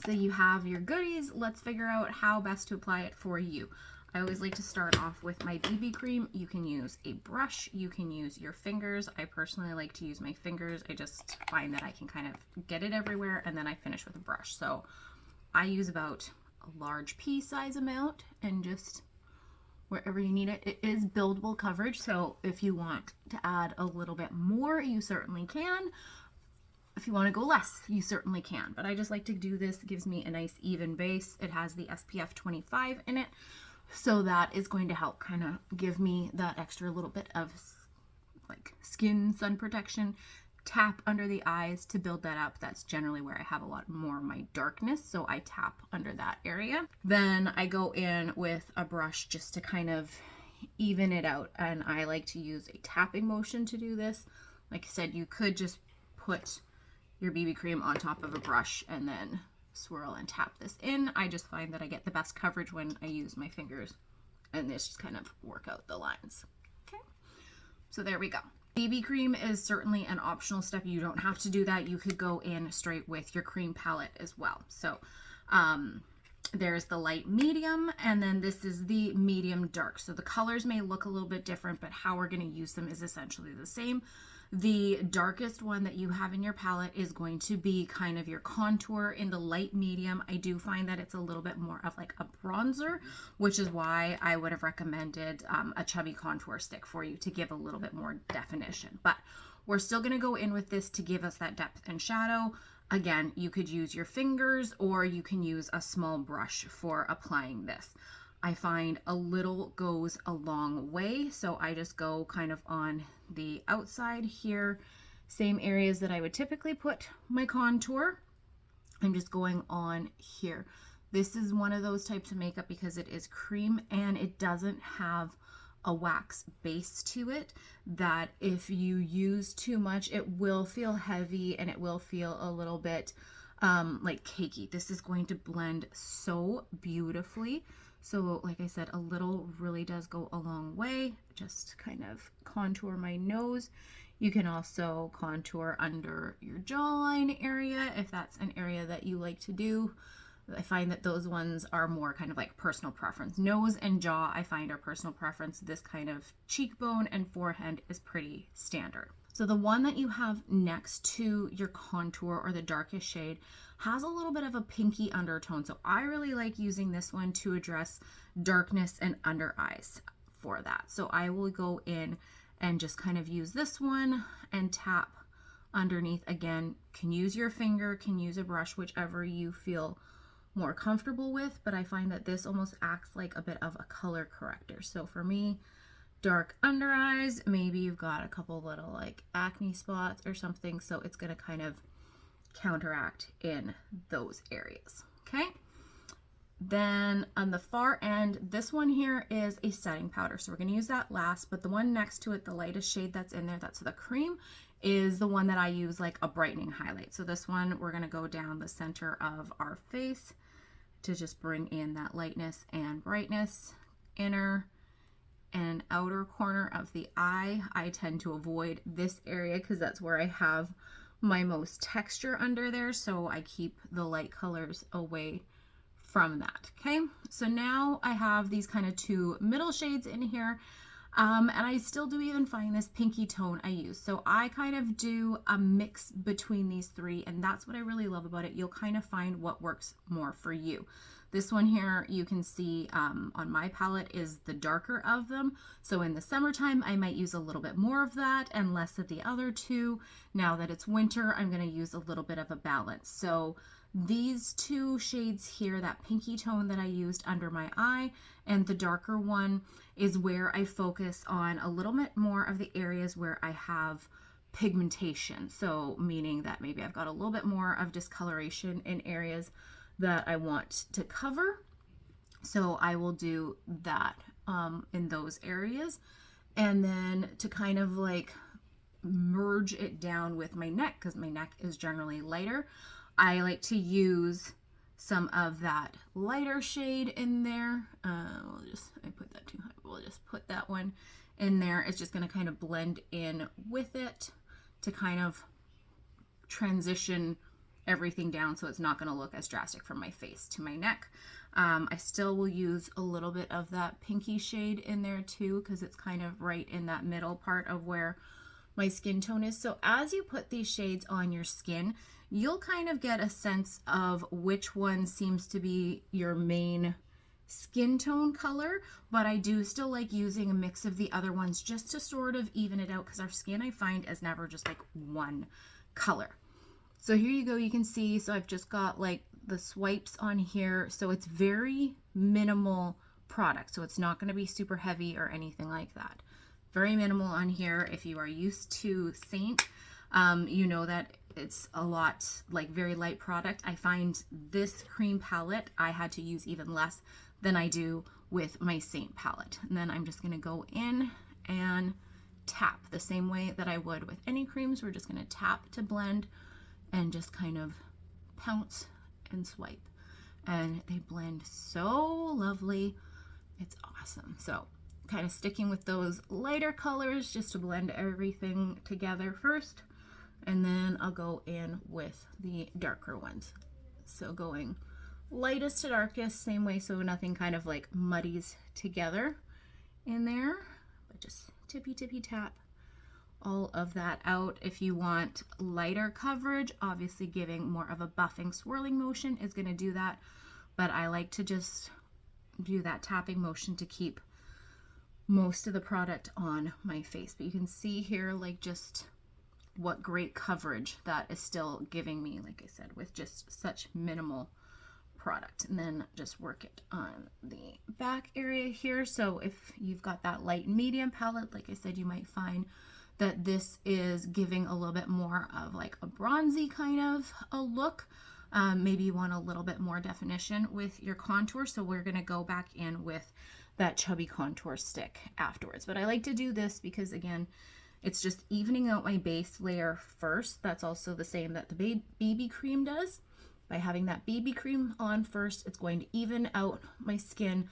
So you have your goodies. Let's figure out how best to apply it for you. I always like to start off with my BB cream. You can use a brush, you can use your fingers. I personally like to use my fingers. I just find that I can kind of get it everywhere, and then I finish with a brush. So I use about a large pea size amount and just wherever you need it. It is buildable coverage, so if you want to add a little bit more, you certainly can. If you want to go less, you certainly can. But I just like to do this. It gives me a nice even base. It has the SPF 25 in it, so that is going to help kind of give me that extra little bit of like skin sun protection. Tap under the eyes to build that up. That's generally where I have a lot more of my darkness, so I tap under that area. Then I go in with a brush just to kind of even it out, and I like to use a tapping motion to do this. Like I said, you could just put your BB cream on top of a brush and then swirl and tap this in. I just find that I get the best coverage when I use my fingers, and this just kind of work out the lines. Okay, so there we go. BB cream is certainly an optional step. You don't have to do that. You could go in straight with your cream palette as well. So there's the light medium, and then this is the medium dark. So the colors may look a little bit different, but how we're going to use them is essentially the same. The darkest one that you have in your palette is going to be kind of your contour. In the light medium, I do find that it's a little bit more of like a bronzer, which is why I would have recommended a chubby contour stick for you to give a little bit more definition. But we're still going to go in with this to give us that depth and shadow. Again, you could use your fingers or you can use a small brush for applying this. I find a little goes a long way, so I just go kind of on the outside here, same areas that I would typically put my contour. I'm just going on here. This is one of those types of makeup because it is cream and it doesn't have a wax base to it, that if you use too much, it will feel heavy and it will feel a little bit like cakey. This is going to blend so beautifully. So like I said, a little really does go a long way. Just kind of contour my nose. You can also contour under your jawline area if that's an area that you like to do. I find that those ones are more kind of like personal preference. Nose and jaw, I find, are personal preference. This kind of cheekbone and forehead is pretty standard. So the one that you have next to your contour or the darkest shade has a little bit of a pinky undertone. So I really like using this one to address darkness and under eyes for that. So I will go in and just kind of use this one and tap underneath. Again, can use your finger, can use a brush, whichever you feel more comfortable with, but I find that this almost acts like a bit of a color corrector. So for me, dark under eyes, maybe you've got a couple little like acne spots or something, so it's going to kind of counteract in those areas. Okay, then on the far end, this one here is a setting powder, so we're going to use that last, but the one next to it, the lightest shade that's in there, that's the cream, is the one that I use like a brightening highlight. So this one, we're going to go down the center of our face to just bring in that lightness and brightness. Inner and outer corner of the eye. I tend to avoid this area because that's where I have my most texture under there, so I keep the light colors away from that. Okay, so now I have these kind of two middle shades in here, and I still do even find this pinky tone I use. So I kind of do a mix between these three, and that's what I really love about it. You'll kind of find what works more for you. This one here, you can see on my palette is the darker of them. So in the summertime, I might use a little bit more of that and less of the other two. Now that it's winter, I'm going to use a little bit of a balance. So these two shades here, that pinky tone that I used under my eye and the darker one, is where I focus on a little bit more of the areas where I have pigmentation. So meaning that maybe I've got a little bit more of discoloration in areas that I want to cover. So I will do that in those areas. And then to kind of like merge it down with my neck, because my neck is generally lighter, I like to use some of that lighter shade in there. I put that too high. We'll just put that one in there. It's just going to kind of blend in with it to kind of transition everything down so it's not going to look as drastic from my face to my neck. I still will use a little bit of that pinky shade in there too, because it's kind of right in that middle part of where my skin tone is. So as you put these shades on your skin, you'll kind of get a sense of which one seems to be your main skin tone color, but I do still like using a mix of the other ones just to sort of even it out, because our skin, I find, is never just like one color. So here you go, you can see, so I've just got like the swipes on here, so it's very minimal product, so it's not going to be super heavy or anything like that. Very minimal on here. If you are used to Saint, you know that it's a lot, like, very light product. I find this cream palette I had to use even less than I do with my Saint palette. And then I'm just going to go in and tap the same way that I would with any creams. We're just going to tap to blend and just kind of pounce and swipe, and they blend so lovely. It's awesome. So kind of sticking with those lighter colors just to blend everything together first, and then I'll go in with the darker ones. So going lightest to darkest, same way, so nothing kind of like muddies together in there, but just tippy tap all of that out. If you want lighter coverage, obviously giving more of a buffing swirling motion is going to do that, but I like to just do that tapping motion to keep most of the product on my face. But you can see here, like, just what great coverage that is still giving me, like I said, with just such minimal product. And then just work it on the back area here. So if you've got that light and medium palette, like I said, you might find that this is giving a little bit more of like a bronzy kind of a look. Maybe you want a little bit more definition with your contour, so we're going to go back in with that chubby contour stick afterwards. But I like to do this because, again, it's just evening out my base layer first. That's also the same that the BB cream does. By having that BB cream on first, it's going to even out my skin,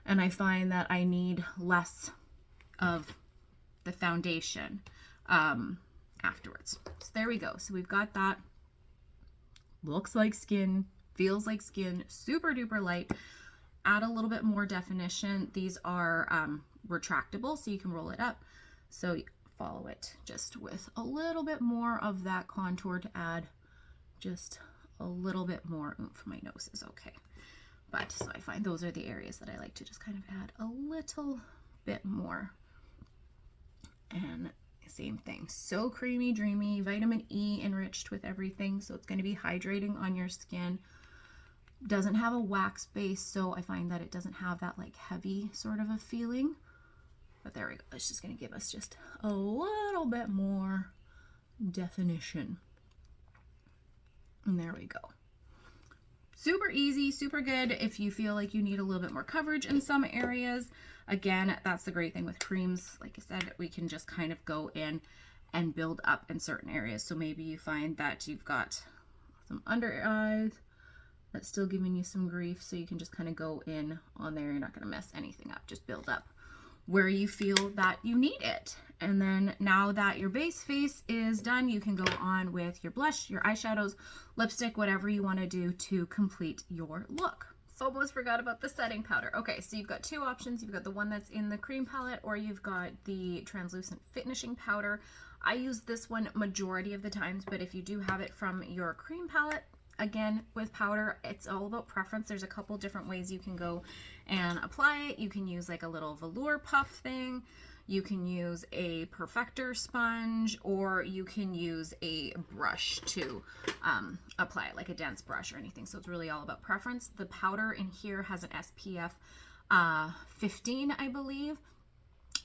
and I find that I need less of the foundation afterwards. So there we go. So we've got that. Looks like skin, feels like skin, super duper light. Add a little bit more definition. These are retractable, so you can roll it up. So follow it just with a little bit more of that contour to add just a little bit more oomph. My nose is okay. But so I find those are the areas that I like to just kind of add a little bit more. And same thing, so creamy, dreamy, vitamin E enriched with everything, so it's going to be hydrating on your skin. Doesn't have a wax base, so I find that it doesn't have that like heavy sort of a feeling. But there we go. It's just going to give us just a little bit more definition. And there we go. Super easy, super good if you feel like you need a little bit more coverage in some areas. Again, that's the great thing with creams. Like I said, we can just kind of go in and build up in certain areas. So maybe you find that you've got some under eyes that's still giving you some grief, so you can just kind of go in on there. You're not going to mess anything up. Just build up where you feel that you need it. And then now that your base face is done, you can go on with your blush, your eyeshadows, lipstick, whatever you want to do to complete your look. Almost forgot about the setting powder. Okay, so you've got two options. You've got the one that's in the cream palette, or you've got the translucent finishing powder. I use this one majority of the times, but if you do have it from your cream palette, again, with powder, it's all about preference. There's a couple different ways you can go and apply it. You can use like a little velour puff thing. You can use a perfector sponge, or you can use a brush to apply it, like a dense brush or anything. So it's really all about preference. The powder in here has an SPF 15, I believe.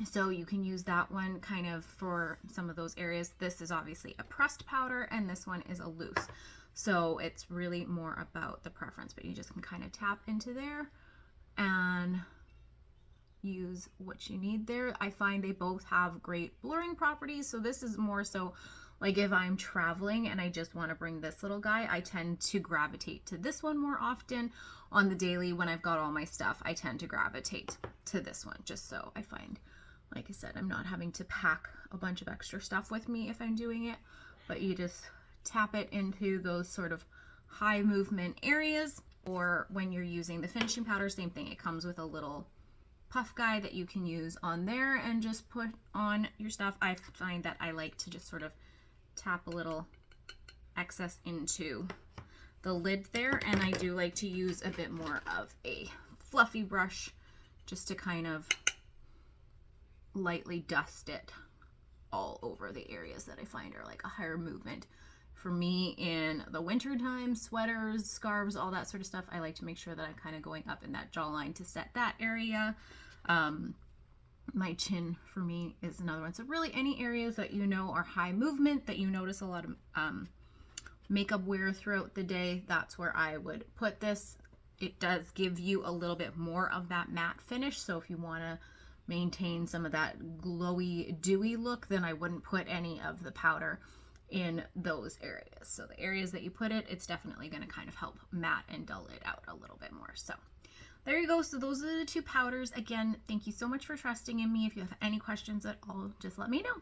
So you can use that one kind of for some of those areas. This is obviously a pressed powder, and this one is a loose. So it's really more about the preference, but you just can kind of tap into there and use what you need there. I find they both have great blurring properties. So this is more so like if I'm traveling and I just want to bring this little guy, I tend to gravitate to this one more often. On the daily, when I've got all my stuff, I tend to gravitate to this one, just so I find, like I said, I'm not having to pack a bunch of extra stuff with me if I'm doing it, but you just tap it into those sort of high movement areas, or when you're using the finishing powder, same thing. It comes with a little puff guide that you can use on there and just put on your stuff. I find that I like to just sort of tap a little excess into the lid there, and I do like to use a bit more of a fluffy brush just to kind of lightly dust it all over the areas that I find are like a higher movement. For me, in the winter time, sweaters, scarves, all that sort of stuff, I like to make sure that I'm kind of going up in that jawline to set that area. My chin for me is another one. So really any areas that you know are high movement, that you notice a lot of makeup wear throughout the day, that's where I would put this. It does give you a little bit more of that matte finish, so if you want to maintain some of that glowy, dewy look, then I wouldn't put any of the powder in those areas. So the areas that you put it, it's definitely going to kind of help matte and dull it out a little bit more. So there you go. So those are the two powders. Again, thank you so much for trusting in me. If you have any questions at all, just let me know.